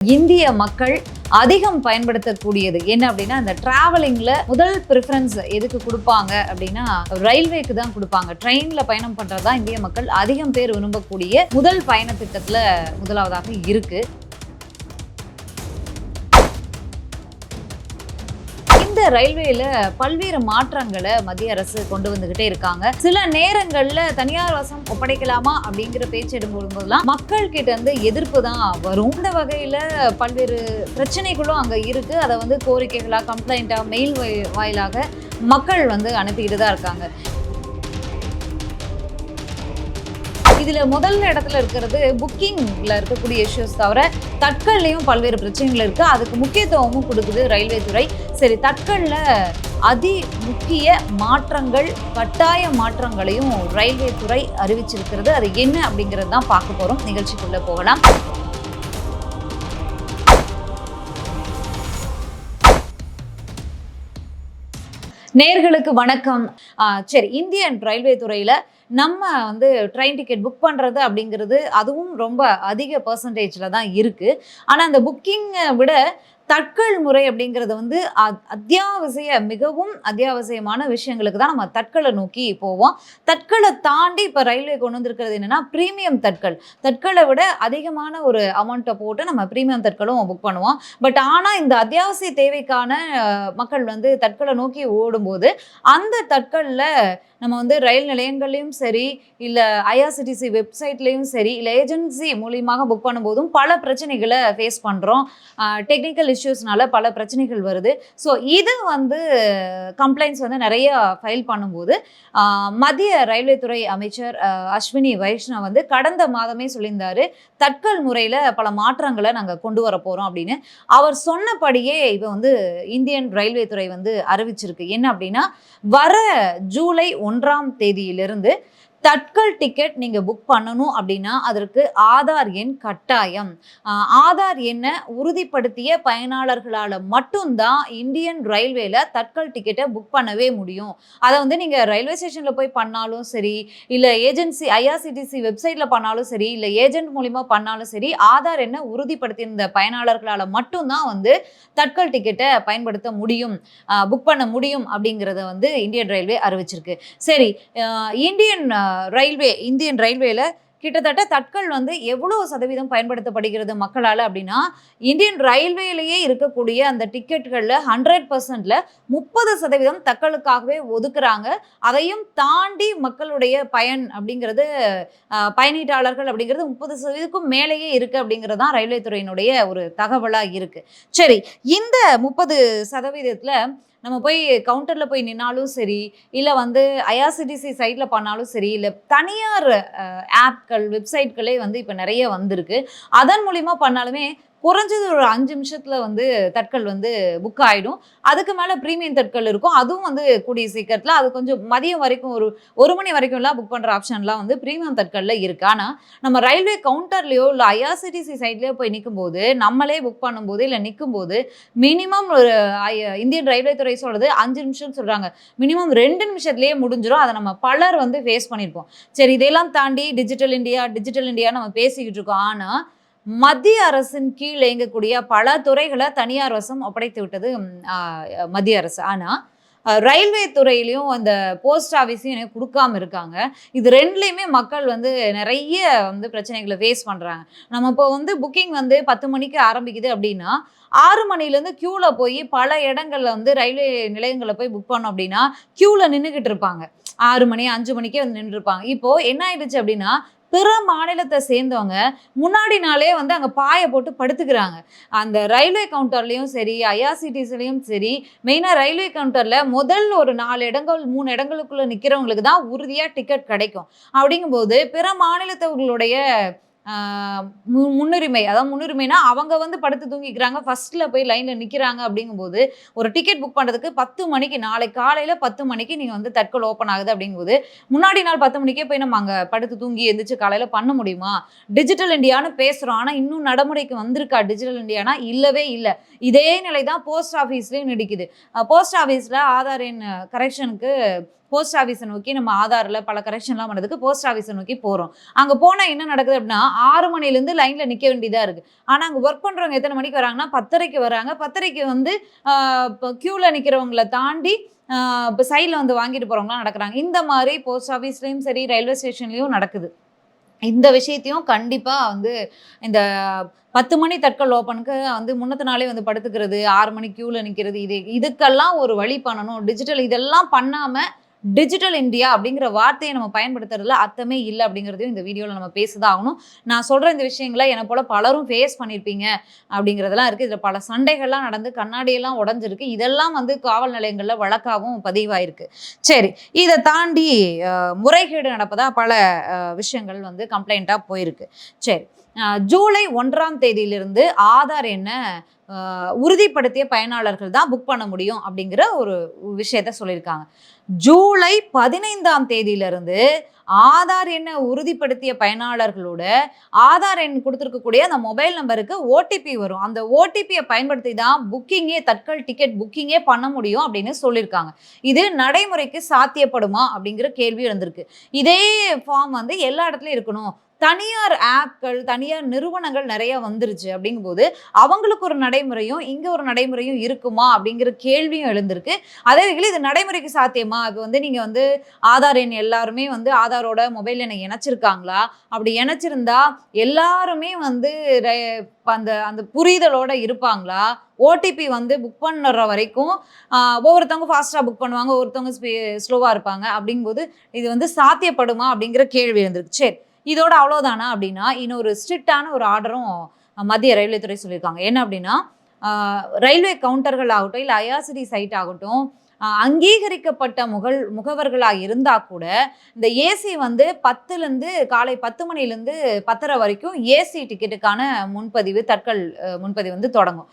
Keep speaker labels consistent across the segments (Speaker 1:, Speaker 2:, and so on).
Speaker 1: இந்திய மக்கள் அதிகம் பயன்படுத்தக்கூடியது என்ன அப்படின்னா, இந்த டிராவலிங்ல முதல் ப்ரிஃபரன்ஸ் எதுக்கு கொடுப்பாங்க அப்படின்னா, ரயில்வேக்கு தான் கொடுப்பாங்க. ட்ரெயின்ல பயணம் பண்றதுதான் இந்திய மக்கள் அதிகம் பேர் விரும்பக்கூடிய முதல் பயண திட்டத்துல முதலாவதாக இருக்கு. இந்த ரயில்வேல பல்வேறு மாற்றங்களை மத்திய அரசு கொண்டு வந்துகிட்டே இருக்காங்க. சில நேரங்கள்ல தனியார் வசம் ஒப்படைக்கலாமா அப்படிங்கிற பேச்சு எடுக்கும்போதெல்லாம் மக்கள் கிட்ட இருந்து எதிர்ப்பு தான் வரும். இந்த வகையில பல்வேறு பிரச்சனைகளும் அங்க இருக்கு. அதை கோரிக்கைகளா, கம்ப்ளைண்டா, மெயில் வாயிலாக மக்கள் அனுப்பிக்கிட்டு தான் இருக்காங்க. இதுல முதல் இடத்துல இருக்கிறது புக்கிங்ல இருக்கக்கூடிய இஷ்யூஸ் தவிர தட்கல்லையும் பல்வேறு பிரச்சனைகள் இருக்கு. அதுக்கு முக்கியத்துவமும் கொடுக்குது ரயில்வே துறை. சரி, தட்கல்ல அதி முக்கிய மாற்றங்கள், கட்டாய மாற்றங்களையும் ரயில்வே துறை அறிவிச்சிருக்கிறது. அது என்ன அப்படிங்கிறது தான் பார்க்க போறோம். நிகழ்ச்சிக்குள்ள போகலாம். நேர்களுக்கு வணக்கம். சரி, இந்தியன் ரயில்வே துறையில நம்ம ட்ரெயின் டிக்கெட் புக் பண்ணுறது அப்படிங்கிறது அதுவும் ரொம்ப அதிக பர்சன்டேஜில் தான் இருக்குது. ஆனால் அந்த புக்கிங்கை விட தட்கல் முறை அப்படிங்கிறது மிகவும் அத்தியாவசியமான விஷயங்களுக்கு தான் நம்ம தட்கலை நோக்கி போவோம். தட்கலை தாண்டி இப்போ ரயில்வே கொண்டு வந்திருக்கிறது என்னன்னா ப்ரீமியம் தட்கல். தட்கலை விட அதிகமான ஒரு அமௌண்ட்டை போட்டு நம்ம ப்ரீமியம் தட்கலும் புக் பண்ணுவோம். பட் ஆனால் இந்த அத்தியாவசிய தேவைக்கான மக்கள் தட்கலை நோக்கி ஓடும்போது அந்த தட்கலில் நம்ம ரயில் நிலையங்கள்லையும் சரி, இல்லை ஐஆர்சிடிசி வெப்சைட்லேயும் சரி, இல்லை ஏஜென்சி மூலியமாக புக் பண்ணும்போதும் பல பிரச்சனைகளை ஃபேஸ் பண்ணுறோம். டெக்னிக்கல் இஷ்யூஸ்னால பல பிரச்சனைகள் வருது. ஸோ இது கம்ப்ளைண்ட்ஸ் நிறைய ஃபைல் பண்ணும்போது மத்திய ரயில்வே துறை அமைச்சர் அஸ்வினி வைஷ்ணவ் கடந்த மாதமே சொல்லியிருந்தாரு, தட்கல் முறையில் பல மாற்றங்களை நாங்கள் கொண்டு வர போகிறோம் அப்படின்னு. அவர் சொன்னபடியே இப்போ இந்தியன் ரயில்வே துறை அறிவிச்சிருக்கு. என்ன அப்படின்னா, வர ஜூலை 1ஆம் தேதியிலிருந்து தட்கல் டிக்கெட் நீங்கள் புக் பண்ணணும் அப்படின்னா அதற்கு ஆதார் எண் கட்டாயம். ஆதார் எண்ணை உறுதிப்படுத்திய பயனாளர்களால் மட்டும்தான் இந்தியன் ரயில்வேல தட்கல் டிக்கெட்டை புக் பண்ணவே முடியும். அதை நீங்கள் ரயில்வே ஸ்டேஷனில் போய் பண்ணாலும் சரி, இல்லை ஏஜென்சி ஐஆர்சிடிசி வெப்சைட்டில் பண்ணாலும் சரி, இல்லை ஏஜென்ட் மூலிமா பண்ணாலும் சரி, ஆதார் எண்ணை உறுதிப்படுத்தியிருந்த பயனாளர்களால் மட்டும்தான் தட்கல் டிக்கெட்டை பயன்படுத்த முடியும், புக் பண்ண முடியும் அப்படிங்கிறத இந்தியன் ரயில்வே அறிவிச்சிருக்கு. சரி, இந்தியன் ரயில்வேல கிட்டத்தட்ட தட்கல் எவ்வளோ சதவீதம் பயன்படுத்தப்படுகிறது மக்களால் அப்படின்னா, இந்தியன் ரயில்வேலேயே இருக்கக்கூடிய அந்த டிக்கெட்டுகளில் 100%ல 30% தட்கலுக்காகவே ஒதுக்குறாங்க. அதையும் தாண்டி மக்களுடைய பயன் அப்படிங்கிறது, பயணீட்டாளர்கள் அப்படிங்கிறது 30%க்கும் மேலேயே இருக்குது அப்படிங்கிறது தான் ரயில்வே துறையினுடைய ஒரு தகவலாக இருக்குது. சரி, இந்த 30%த்தில் நம்ம போய் கவுண்டரில் போய் நின்னாலும் சரி, இல்லை ஐஆர்சிடிசி சைட்டில் பண்ணாலும் சரி, இல்லை தனியார் ஆப்கள், வெப்சைட்களே இப்போ நிறைய வந்திருக்கு. அதன் மூலிமா பண்ணாலுமே குறைஞ்சது ஒரு 5 நிமிஷத்தில் தட்கல் புக் ஆகிடும். அதுக்கு மேலே ப்ரீமியம் தட்கல் இருக்கும். அதுவும் கூடிய சீக்கிரத்தில், அது கொஞ்சம் மதியம் வரைக்கும், ஒரு மணி வரைக்கும்லாம் புக் பண்ணுற ஆப்ஷன்லாம் ப்ரீமியம் தட்கலில் இருக்குது. ஆனால் நம்ம ரயில்வே கவுண்டர்லேயோ இல்லை ஐஆர்சிடிசி சைட்லேயோ போய் நிற்கும்போது, நம்மளே புக் பண்ணும்போது இல்லை நிற்கும்போது மினிமம் ஒரு இந்தியன் ரயில்வே துறை சொல்கிறது 5 நிமிஷம்னு சொல்கிறாங்க. மினிமம் 2 நிமிஷத்துலேயே முடிஞ்சிடும். அதை நம்ம பலர் ஃபேஸ் பண்ணியிருப்போம். சரி, இதெல்லாம் தாண்டி டிஜிட்டல் இந்தியா நம்ம பேசிக்கிட்டு இருக்கோம். ஆனால் மத்திய அரசின் கீழ் இயங்கக்கூடிய பல துறைகளை தனியார் வசம் ஒப்படைத்து விட்டது மத்திய அரசு. ஆனால் ரயில்வே துறையிலையும் அந்த போஸ்ட் ஆஃபீஸையும் கொடுக்காம இருக்காங்க. இது ரெண்டுலேயுமே மக்கள் நிறைய பிரச்சனைகளை ஃபேஸ் பண்ணுறாங்க. நம்ம இப்போ புக்கிங் 10 மணிக்கு ஆரம்பிக்குது அப்படின்னா 6 மணிலேருந்து க்யூவில் போய் பல இடங்களில் ரயில்வே நிலையங்களில் போய் புக் பண்ணோம் அப்படின்னா க்யூவில் நின்றுக்கிட்டு இருப்பாங்க. 6 மணி 5 மணிக்கே நின்றுருப்பாங்க. இப்போது என்ன ஆயிடுச்சு அப்படின்னா, பிற மாநிலத்தை சேர்ந்தவங்க முன்னாடி நாளே அங்கே பாயை போட்டு படுத்துக்கிறாங்க. அந்த ரயில்வே கவுண்டர்லேயும் சரி, ஐஆர்சிடிசிலையும் சரி, மெயினாக ரயில்வே கவுண்டரில் முதல் ஒரு 4 இடங்கள் 3 இடங்களுக்குள்ளே நிற்கிறவங்களுக்கு தான் உறுதியாக டிக்கெட் கிடைக்கும். அப்படிங்கும்போது பிற மாநிலத்தவர்களுடைய முன்னுரிமை, அதாவது முன்னுரிமைனா அவங்க படுத்து தூங்கிக்கிறாங்க, ஃபர்ஸ்ட்ல போய் லைன்ல நிற்கிறாங்க. அப்படிங்கும்போது ஒரு டிக்கெட் புக் பண்ணுறதுக்கு 10 மணிக்கு, நாளைக்கு காலையில் 10 மணிக்கு நீங்கள் தட்கல் ஓப்பன் ஆகுது அப்படிங்கும்போது முன்னாடி நாள் 10 மணிக்கே போய் நம்ம அங்கே படுத்து தூங்கி எந்திரிச்சு காலையில் பண்ண முடியுமா? டிஜிட்டல் இந்தியான்னு பேசுகிறோம், ஆனால் இன்னும் நடைமுறைக்கு வந்திருக்கா டிஜிட்டல் இந்தியானா? இல்லவே இல்லை. இதே நிலை தான் போஸ்ட் ஆஃபீஸ்லேயும் நீடிக்குது. போஸ்ட் ஆஃபீஸில் ஆதார் எண் கரெக்ஷனுக்கு போஸ்ட் ஆஃபீஸை நோக்கி நம்ம ஆதாரில் பல கரெக்ஷன்லாம் பண்ணதுக்கு போஸ்ட் ஆஃபீஸை நோக்கி போகிறோம். அங்கே போனால் என்ன நடக்குது அப்படின்னா 6 மணிலேருந்து லைனில் நிற்க வேண்டியதாக இருக்குது. ஆனால் அங்கே ஒர்க் பண்ணுறவங்க எத்தனை மணிக்கு வராங்கன்னா 10:30க்கு வராங்க. 10:30க்கு வந்து இப்போ க்யூவில் நிற்கிறவங்கள தாண்டி இப்போ சைடில் வந்து வாங்கிட்டு போகிறவங்களாம் நடக்கிறாங்க. இந்த மாதிரி போஸ்ட் ஆஃபீஸ்லேயும் சரி ரயில்வே ஸ்டேஷன்லேயும் நடக்குது. இந்த விஷயத்தையும் கண்டிப்பாக வந்து இந்த 10 மணி தட்கல் ஓப்பனுக்கு வந்து முன்னத்து நாளே வந்து படுத்துக்கிறது, 6 மணி க்யூவில் நிற்கிறது, இதுக்கெல்லாம் ஒரு வழி பண்ணணும். டிஜிட்டல் இதெல்லாம் பண்ணாமல் டிஜிட்டல் இந்தியா அப்படிங்கிற வார்த்தையை நம்ம பயன்படுத்துறதுல அர்த்தமே இல்லை அப்படிங்கிறதையும் இந்த வீடியோவில் நம்ம பேசதான் ஆகணும். நான் சொல்கிற இந்த விஷயங்களை என்னை போல் பலரும் ஃபேஸ் பண்ணியிருப்பீங்க அப்படிங்கிறதெல்லாம் இருக்குது. இதில் பல சண்டைகள்லாம் நடந்து கண்ணாடியெல்லாம் உடஞ்சிருக்கு. இதெல்லாம் வந்து காவல் நிலையங்களில் வழக்காகவும் பதிவாயிருக்கு. சரி, இதை தாண்டி முறைகேடு நடப்பதாக பல விஷயங்கள் வந்து கம்ப்ளைண்ட்டாக போயிருக்கு. சரி, ஜூலை 1ஆம் தேதியிலிருந்து ஆதார் எண்ணை உறுதிப்படுத்திய பயனாளர்கள் தான் புக் பண்ண முடியும் அப்படிங்கிற ஒரு விஷயத்த சொல்லியிருக்காங்க. ஜூலை 15ஆம் தேதியிலிருந்து ஆதார் எண்ணை உறுதிப்படுத்திய பயனாளர்களோட ஆதார் எண் கொடுத்துருக்கக்கூடிய அந்த மொபைல் நம்பருக்கு ஓடிபி வரும். அந்த ஓடிபியை பயன்படுத்தி தான் தட்கல் டிக்கெட் புக்கிங்கே பண்ண முடியும் அப்படின்னு சொல்லியிருக்காங்க. இது நடைமுறைக்கு சாத்தியப்படுமா அப்படிங்கிற கேள்வி இருந்திருக்கு. இதே ஃபார்ம் வந்து எல்லா இடத்துலையும் இருக்கணும். தனியார் ஆப்கள், தனியார் நிறுவனங்கள் நிறைய வந்துருச்சு அப்படிங்கும்போது அவங்களுக்கு ஒரு நடைமுறையும் இங்கே ஒரு நடைமுறையும் இருக்குமா அப்படிங்கிற கேள்வியும் எழுந்திருக்கு. அதே வகையில் இது நடைமுறைக்கு சாத்தியமா? இப்போ வந்து நீங்கள் வந்து ஆதார் எண் எல்லாருமே வந்து ஆதாரோட மொபைல் எண்ணை இணைச்சிருக்காங்களா? அப்படி இணைச்சிருந்தா எல்லாருமே வந்து அந்த அந்த புரிதலோட இருப்பாங்களா? ஓடிபி வந்து புக் பண்ணுற வரைக்கும் ஒவ்வொருத்தவங்க ஃபாஸ்ட்டாக புக் பண்ணுவாங்க, ஒவ்வொருத்தவங்க ஸ்லோவாக இருப்பாங்க. அப்படிங்கும்போது இது வந்து சாத்தியப்படுமா அப்படிங்கிற கேள்வி இருந்திருக்கு. சரி, இதோட அவ்வளோதானா அப்படின்னா இன்னொரு ஸ்ட்ரிக்டான ஒரு ஆர்டரும் மத்திய ரயில்வே துறை சொல்லியிருக்காங்க. என்ன அப்படின்னா ரயில்வே கவுண்டர்கள் ஆகட்டும் இல்லை ஐஆர்சிடி சைட் ஆகட்டும் அங்கீகரிக்கப்பட்ட முகவர்களாக இருந்தால் கூட இந்த ஏசி வந்து காலை 10 மணிலேருந்து 10:30 வரைக்கும் ஏசி டிக்கெட்டுக்கான முன்பதிவு தட்கல் முன்பதிவு வந்து தொடங்கும்.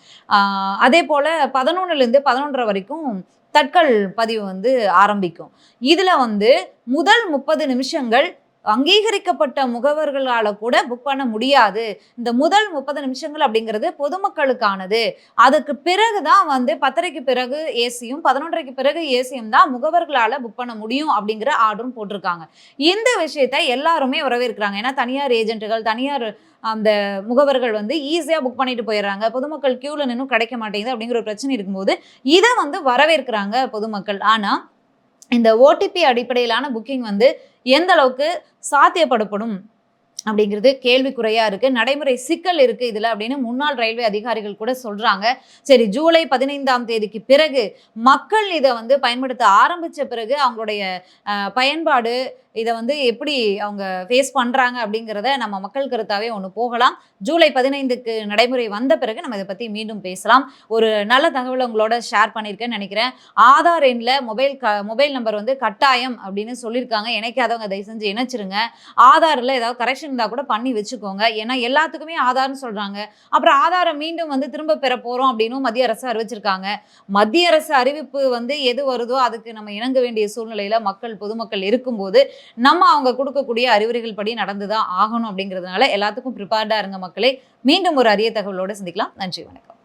Speaker 1: அதே போல் 11லேருந்து 11:30 வரைக்கும் தட்கல் பதிவு வந்து ஆரம்பிக்கும். இதில் வந்து முதல் 30 நிமிஷங்கள் அங்கீகரிக்கப்பட்ட முகவர்களால் கூட புக் பண்ண முடியாது. இந்த முதல் 30 நிமிஷங்கள் அப்படிங்கிறது பொதுமக்களுக்கானது. அதுக்கு பிறகு தான் வந்து 10:30க்கு பிறகு ஏசியும் 11:30க்கு பிறகு ஏசியும் தான் முகவர்களால் புக் பண்ண முடியும் அப்படிங்கிற ஆர்டரும் போட்டிருக்காங்க. இந்த விஷயத்தை எல்லாருமே வரவேற்கிறாங்க. ஏன்னா தனியார் ஏஜென்ட்டுகள், தனியார் அந்த முகவர்கள் வந்து ஈஸியாக புக் பண்ணிட்டு போயிடுறாங்க. பொதுமக்கள் க்யூவில் நின்னும் கிடைக்க மாட்டேங்குது அப்படிங்கிற ஒரு பிரச்சனை இருக்கும்போது இதை வந்து வரவேற்கிறாங்க பொதுமக்கள். ஆனால் இந்த ஓடிபி அடிப்படையிலான புக்கிங் வந்து எந்த அளவுக்கு சாத்தியப்படப்படும் அப்படிங்கிறது கேள்விக்குறையா இருக்கு. நடைமுறை சிக்கல் இருக்கு இதுல அப்படின்னு முன்னாள் ரயில்வே அதிகாரிகள் கூட சொல்றாங்க. சரி, ஜூலை 15ஆம் தேதிக்கு பிறகு மக்கள் இதை வந்து பயன்படுத்த ஆரம்பிச்ச பிறகு அவங்களுடைய பயன்பாடு இதை வந்து எப்படி அவங்க ஃபேஸ் பண்ணுறாங்க அப்படிங்கிறத நம்ம மக்கள் கருத்தாவே ஒன்று போகலாம். ஜூலை 15க்கு நடைமுறை வந்த பிறகு நம்ம இதை பற்றி மீண்டும் பேசலாம். ஒரு நல்ல தகவலை உங்களோட ஷேர் பண்ணியிருக்கேன்னு நினைக்கிறேன். ஆதார் எண்ணில் மொபைல் நம்பர் வந்து கட்டாயம் அப்படின்னு சொல்லியிருக்காங்க. இணைக்காதவங்க தயவு செஞ்சு இணைச்சிருங்க. ஆதாரில் ஏதாவது கரெக்ஷன் இருந்தால் கூட பண்ணி வச்சுக்கோங்க. ஏன்னா எல்லாத்துக்குமே ஆதார்னு சொல்கிறாங்க. அப்புறம் ஆதாரை மீண்டும் வந்து திரும்ப பெற போகிறோம் அப்படின்னு மத்திய அரசு அறிவிச்சிருக்காங்க. மத்திய அரசு அறிவிப்பு வந்து எது வருதோ அதுக்கு நம்ம இணங்க வேண்டிய சூழ்நிலையில் பொதுமக்கள் இருக்கும்போது நம்ம அவங்க கொடுக்கக்கூடிய அறிவுரைகள் படி நடந்துதான் ஆகணும் அப்படிங்கிறதுனால எல்லாத்துக்கும் ப்ரிப்பேர்டா இருங்க மக்களே. மீண்டும் ஒரு அரிய தகவலோடு சந்திக்கலாம். நன்றி, வணக்கம்.